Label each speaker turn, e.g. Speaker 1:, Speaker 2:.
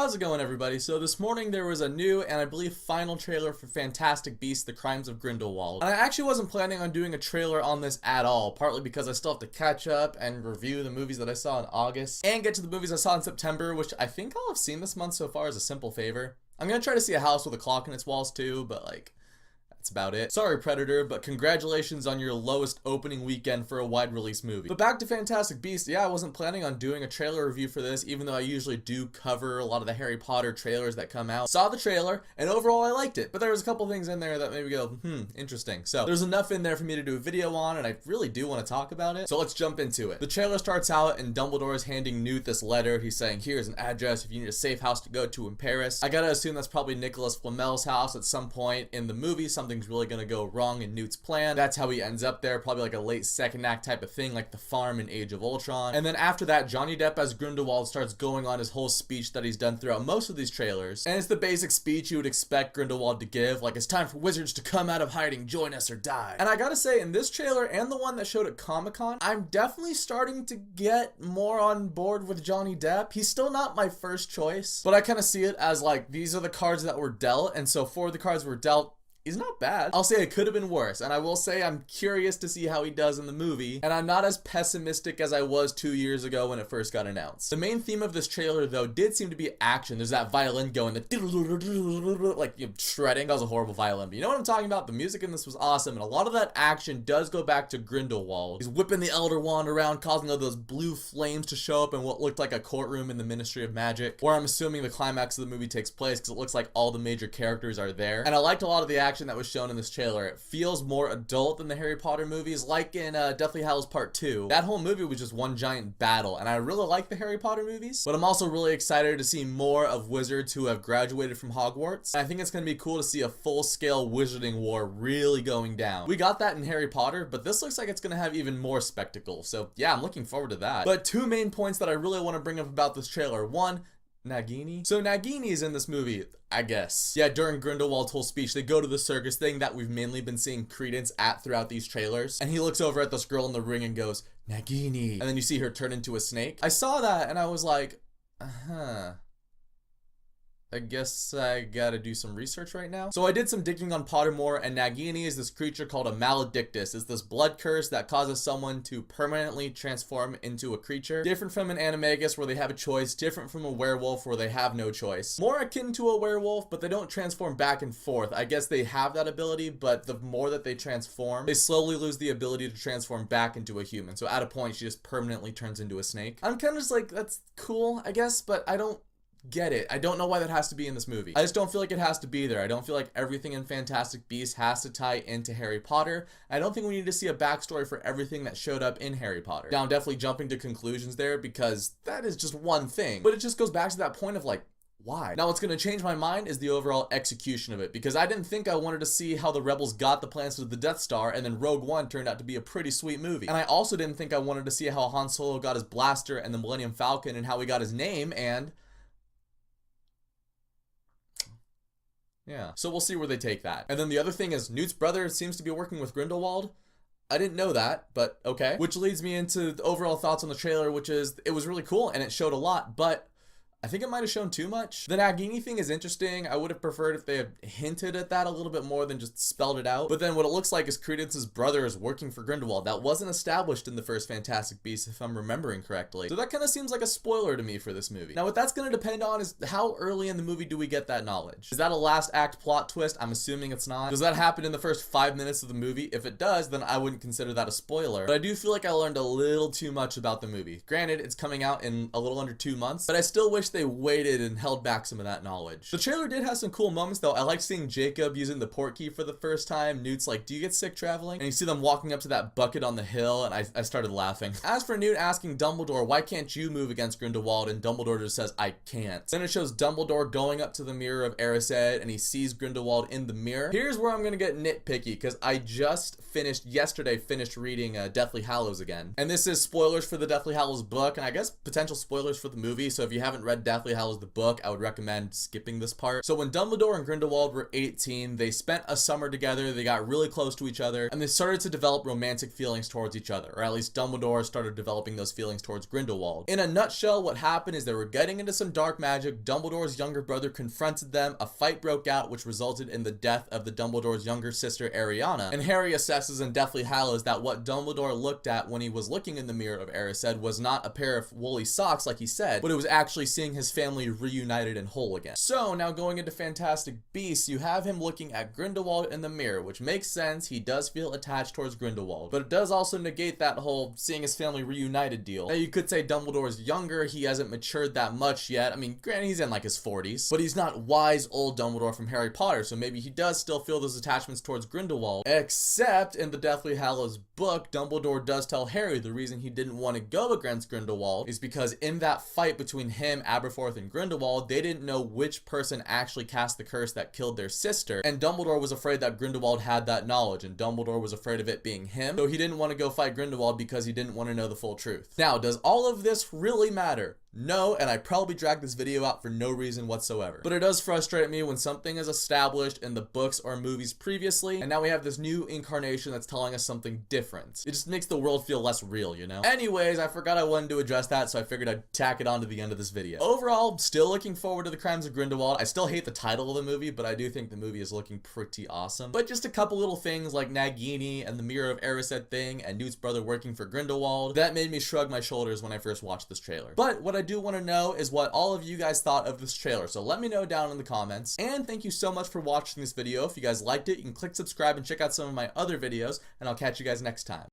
Speaker 1: How's it going, everybody? So this morning there was a new and I believe final trailer for Fantastic Beasts: The Crimes of Grindelwald. And I actually wasn't planning on doing a trailer on this at all, partly because I still have to catch up and review the movies that I saw in August and get to the movies I saw in September, which I think I'll have seen this month so far as a simple favor. I'm gonna try to see A House with a Clock in its Walls too, but that's about it. Sorry, Predator, but congratulations on your lowest opening weekend for a wide release movie. But back to Fantastic Beasts, yeah, I wasn't planning on doing a trailer review for this, even though I usually do cover a lot of the Harry Potter trailers that come out. Saw the trailer, and overall I liked it, but there was a couple things in there that made me go, interesting. So there's enough in there for me to do a video on, and I really do want to talk about it. So let's jump into it. The trailer starts out, and Dumbledore is handing Newt this letter. He's saying, here's an address if you need a safe house to go to in Paris. I gotta assume that's probably Nicholas Flamel's house at some point in the movie. Something's really gonna go wrong in Newt's plan. That's how he ends up there, probably like a late second act type of thing, like the farm in Age of Ultron. And then after that, Johnny Depp as Grindelwald starts going on his whole speech that he's done throughout most of these trailers. And it's the basic speech you would expect Grindelwald to give, like, it's time for wizards to come out of hiding, join us or die. And I gotta say, in this trailer and the one that showed at Comic-Con, I'm definitely starting to get more on board with Johnny Depp. He's still not my first choice, but I kind of see it as like, these are the cards that were dealt, and so for the cards were dealt, he's not bad. I'll say it could have been worse, and I will say I'm curious to see how he does in the movie, and I'm not as pessimistic as I was 2 years ago when it first got announced. The main theme of this trailer, though, did seem to be action. There's that violin going, like, shredding. That was a horrible violin, but you know what I'm talking about? The music in this was awesome, and a lot of that action does go back to Grindelwald. He's whipping the Elder Wand around, causing all those blue flames to show up in what looked like a courtroom in the Ministry of Magic, where I'm assuming the climax of the movie takes place, because it looks like all the major characters are there. And I liked a lot of the action that was shown in this trailer. It feels more adult than the Harry Potter movies, like in Deathly Hallows Part 2. That whole movie was just one giant battle, and I really like the Harry Potter movies, but I'm also really excited to see more of wizards who have graduated from Hogwarts. I think it's going to be cool to see a full-scale wizarding war really going down. We got that in Harry Potter, but this looks like it's going to have even more spectacle, so yeah, I'm looking forward to that. But two main points that I really want to bring up about this trailer. One, Nagini. So Nagini is in this movie, I guess. Yeah, during Grindelwald's whole speech, they go to the circus thing that we've mainly been seeing Credence at throughout these trailers. And he looks over at this girl in the ring and goes, Nagini. And then you see her turn into a snake. I saw that and I was like, I guess I gotta do some research right now. So I did some digging on Pottermore, and Nagini is this creature called a maledictus. It's this blood curse that causes someone to permanently transform into a creature. Different from an animagus where they have a choice, different from a werewolf where they have no choice. More akin to a werewolf, but they don't transform back and forth. I guess they have that ability, but the more that they transform, they slowly lose the ability to transform back into a human. So at a point, she just permanently turns into a snake. I'm kind of just like, that's cool, I guess, but I don't get it. I don't know why that has to be in this movie. I just don't feel like it has to be there. I don't feel like everything in Fantastic Beasts has to tie into Harry Potter. I don't think we need to see a backstory for everything that showed up in Harry Potter. Now, I'm definitely jumping to conclusions there because that is just one thing, but it just goes back to that point of like, why? Now, what's going to change my mind is the overall execution of it, because I didn't think I wanted to see how the rebels got the plans to the Death Star, and then Rogue One turned out to be a pretty sweet movie. And I also didn't think I wanted to see how Han Solo got his blaster and the Millennium Falcon and how he got his name, and yeah, so we'll see where they take that. And then the other thing is Newt's brother seems to be working with Grindelwald. I didn't know that, but okay. Which leads me into the overall thoughts on the trailer, which is it was really cool and it showed a lot, but I think it might have shown too much. The Nagini thing is interesting. I would have preferred if they had hinted at that a little bit more than just spelled it out. But then what it looks like is Credence's brother is working for Grindelwald. That wasn't established in the first Fantastic Beasts, if I'm remembering correctly. So that kind of seems like a spoiler to me for this movie. Now, what that's going to depend on is how early in the movie do we get that knowledge? Is that a last act plot twist? I'm assuming it's not. Does that happen in the first 5 minutes of the movie? If it does, then I wouldn't consider that a spoiler. But I do feel like I learned a little too much about the movie. Granted, it's coming out in a little under 2 months, but I still wish they waited and held back some of that knowledge. The trailer did have some cool moments though. I liked seeing Jacob using the port key for the first time. Newt's like, do you get sick traveling? And you see them walking up to that bucket on the hill, and I started laughing. As for Newt asking Dumbledore, why can't you move against Grindelwald? And Dumbledore just says, I can't. Then it shows Dumbledore going up to the mirror of Erised, and he sees Grindelwald in the mirror. Here's where I'm gonna get nitpicky, because I just yesterday finished reading Deathly Hallows again. And this is spoilers for the Deathly Hallows book, and I guess potential spoilers for the movie, so if you haven't read read Deathly Hallows the book, I would recommend skipping this part. So when Dumbledore and Grindelwald were 18, they spent a summer together, they got really close to each other, and they started to develop romantic feelings towards each other, or at least Dumbledore started developing those feelings towards Grindelwald. In a nutshell, what happened is they were getting into some dark magic, Dumbledore's younger brother confronted them, a fight broke out which resulted in the death of the Dumbledore's younger sister Ariana, and Harry assesses in Deathly Hallows that what Dumbledore looked at when he was looking in the mirror of Erised was not a pair of woolly socks like he said, but it was actually seeing his family reunited and whole again. So now going into Fantastic Beasts, you have him looking at Grindelwald in the mirror, which makes sense, he does feel attached towards Grindelwald, but it does also negate that whole seeing his family reunited deal. Now you could say Dumbledore's younger, he hasn't matured that much yet. I mean, granted he's in like his 40s, but he's not wise old Dumbledore from Harry Potter, so maybe he does still feel those attachments towards Grindelwald, except in the Deathly Hallows book, Dumbledore does tell Harry the reason he didn't want to go against Grindelwald is because in that fight between him, Aberforth, and Grindelwald, they didn't know which person actually cast the curse that killed their sister, and Dumbledore was afraid that Grindelwald had that knowledge, and Dumbledore was afraid of it being him, so he didn't want to go fight Grindelwald because he didn't want to know the full truth. Now, does all of this really matter? No, and I probably dragged this video out for no reason whatsoever. But it does frustrate me when something is established in the books or movies previously, and now we have this new incarnation that's telling us something different. It just makes the world feel less real, you know? Anyways, I forgot I wanted to address that, so I figured I'd tack it on to the end of this video. Overall, still looking forward to The Crimes of Grindelwald. I still hate the title of the movie, but I do think the movie is looking pretty awesome. But just a couple little things like Nagini and the Mirror of Erised thing and Newt's brother working for Grindelwald, that made me shrug my shoulders when I first watched this trailer. But what I do want to know is what all of you guys thought of this trailer, so let me know down in the comments. And thank you so much for watching this video. If you guys liked it, you can click subscribe and check out some of my other videos, and I'll catch you guys next time.